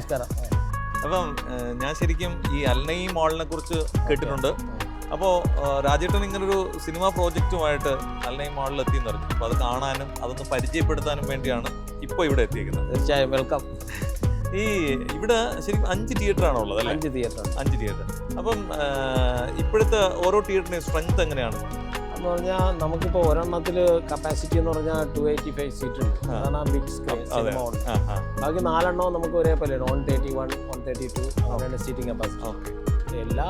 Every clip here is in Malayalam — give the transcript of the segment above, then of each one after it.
നമസ്കാരം. അപ്പം ഞാൻ ശരിക്കും ഈ അൽനഈം മാളിനെ കുറിച്ച് കേട്ടിട്ടുണ്ട്. അപ്പോൾ രാജേട്ടൻ ഇങ്ങനൊരു സിനിമാ പ്രോജക്റ്റുമായിട്ട് അൽനഈം മാളിൽ എത്തിയെന്ന് പറഞ്ഞു. അപ്പോൾ അത് കാണാനും അതൊന്ന് പരിചയപ്പെടുത്താനും വേണ്ടിയാണ് ഇപ്പോൾ ഇവിടെ എത്തിയിരിക്കുന്നത്. തീർച്ചയായും വെൽക്കം. ഈ ഇവിടെ ശരിക്കും 5 തിയേറ്ററാണോ ഉള്ളത് അല്ലേ? 5 തിയേറ്റർ. 5 തിയേറ്റർ. അപ്പം ഇപ്പോഴത്തെ ഓരോ തിയേറ്ററിന് സ്ട്രെങ്ത് എങ്ങനെയാണ് എന്ന് പറഞ്ഞാൽ നമുക്കിപ്പോൾ ഒരെണ്ണത്തിൽ കപ്പാസിറ്റി എന്ന് പറഞ്ഞാൽ 285 സീറ്റ് ഉണ്ട്. അതാണ് ബിഗ് സ്ക്രീൻ സിനിമ ഹോൾ. ബാക്കി 4 എണ്ണവും നമുക്ക് ഒരേപോലെ 131, 132 അങ്ങനെയാണ് സീറ്റിംഗ് കപ്പാസിറ്റി. എല്ലാ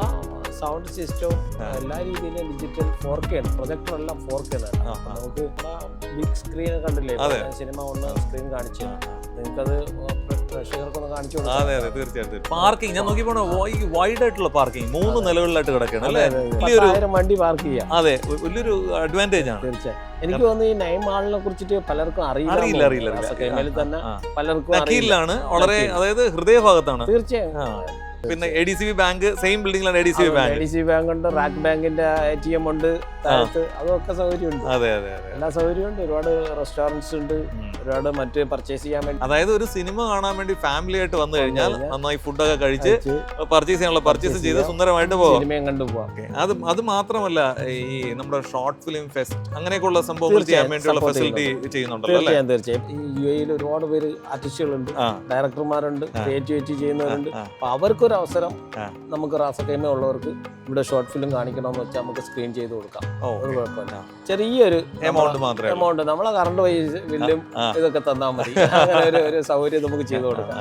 സൗണ്ട് സിസ്റ്റവും എല്ലാ രീതിയിലും ഡിജിറ്റൽ 4K ആണ്. പ്രൊജക്ടറെല്ലാം 4K ആണ്. നമുക്ക് ബിഗ് സ്ക്രീൻ കണ്ടില്ലേ, സിനിമ ഒന്ന് സ്ക്രീൻ കാണിച്ചു നിങ്ങൾക്കത് പ്രേക്ഷകർക്കൊന്ന് കാണിച്ചു കൊടുക്കാം. അതെ അതെ തീർച്ചയായിട്ടും. പാർക്കിംഗ് ഞാൻ നോക്കിയപ്പോൾ വൈഡ് ആയിട്ടുള്ള പാർക്കിംഗ് 3 നിലകളിലായിട്ട് കിടക്കണം അല്ലേ? 10,000 വണ്ടി പാർക്ക് ചെയ്യാം. അതെ, വലിയൊരു അഡ്വാൻറ്റേജ് ആണ്. തീർച്ചയായും. എനിക്ക് തോന്നുന്നു ഈ നൈം മാളിനെ കുറിച്ചിട്ട് പലർക്കും അറിയില്ല. തന്നെ പലർക്കും അറിയില്ലാണ്. വളരെ അതായത് ഹൃദയഭാഗത്താണ്. തീർച്ചയായും. പിന്നെ ADCB ബാങ്ക് സെയിം ബിൽഡിംഗിലാണ്. ADCB ബാങ്ക് ഉണ്ട്, റാക്ക് ബാങ്കിന്റെ ATM ഉണ്ട്, അതൊക്കെ സൗകര്യമുണ്ട്. അതെ അതെ അതെ, എല്ലാ സൗകര്യമുണ്ട്. ഒരുപാട് റെസ്റ്റോറൻറ്റ്സ് ഉണ്ട്, ഒരുപാട് മറ്റ് പർച്ചേസ് ചെയ്യാൻ വേണ്ടി. അതായത് ഒരു സിനിമ കാണാൻ വേണ്ടി ഫാമിലി ആയിട്ട് വന്നു കഴിഞ്ഞാൽ നന്നായി ഫുഡൊക്കെ കഴിച്ച് പർച്ചേസ് ചെയ്യാനുള്ള പർച്ചേസ് ചെയ്ത് സുന്ദരമായിട്ട് പോകാം, സിനിമയും കണ്ടുപോകാം. അത് മാത്രമല്ല ഈ നമ്മുടെ ഷോർട്ട് ഫിലിം ഫെസ്റ്റ് അങ്ങനെയൊക്കെയുള്ള സംഭവങ്ങൾ ചെയ്യാൻ വേണ്ടിയുള്ള ഫെസിലിറ്റി ചെയ്യുന്നുണ്ടല്ലോ അല്ലേ? തീർച്ചയായും. ഈ UAE ഒരുപാട് പേര് ആർട്ടിസ്റ്റുകളുണ്ട്, ഡയറക്ടർമാരുണ്ട്, ക്രിയേറ്റിവിറ്റി ചെയ്യുന്നവരുണ്ട്. അപ്പൊ അവർക്കൊരു അവസരം നമുക്ക് റാസക്കൈമ ഉള്ളവർക്ക് ഇവിടെ ഷോർട്ട് ഫിലിം കാണിക്കണമെന്ന് വെച്ചാൽ നമുക്ക് സ്ക്രീൻ ചെയ്ത് കൊടുക്കാം. ഒരു കുഴപ്പമില്ല. ചെറിയൊരു എമൗണ്ട് നമ്മളെ കറണ്ട് ബില്ലും ഇതൊക്കെ തന്നാൽ മതി. അങ്ങനെ ഒരു സൗകര്യം നമുക്ക് ചെയ്തു കൊടുക്കാം.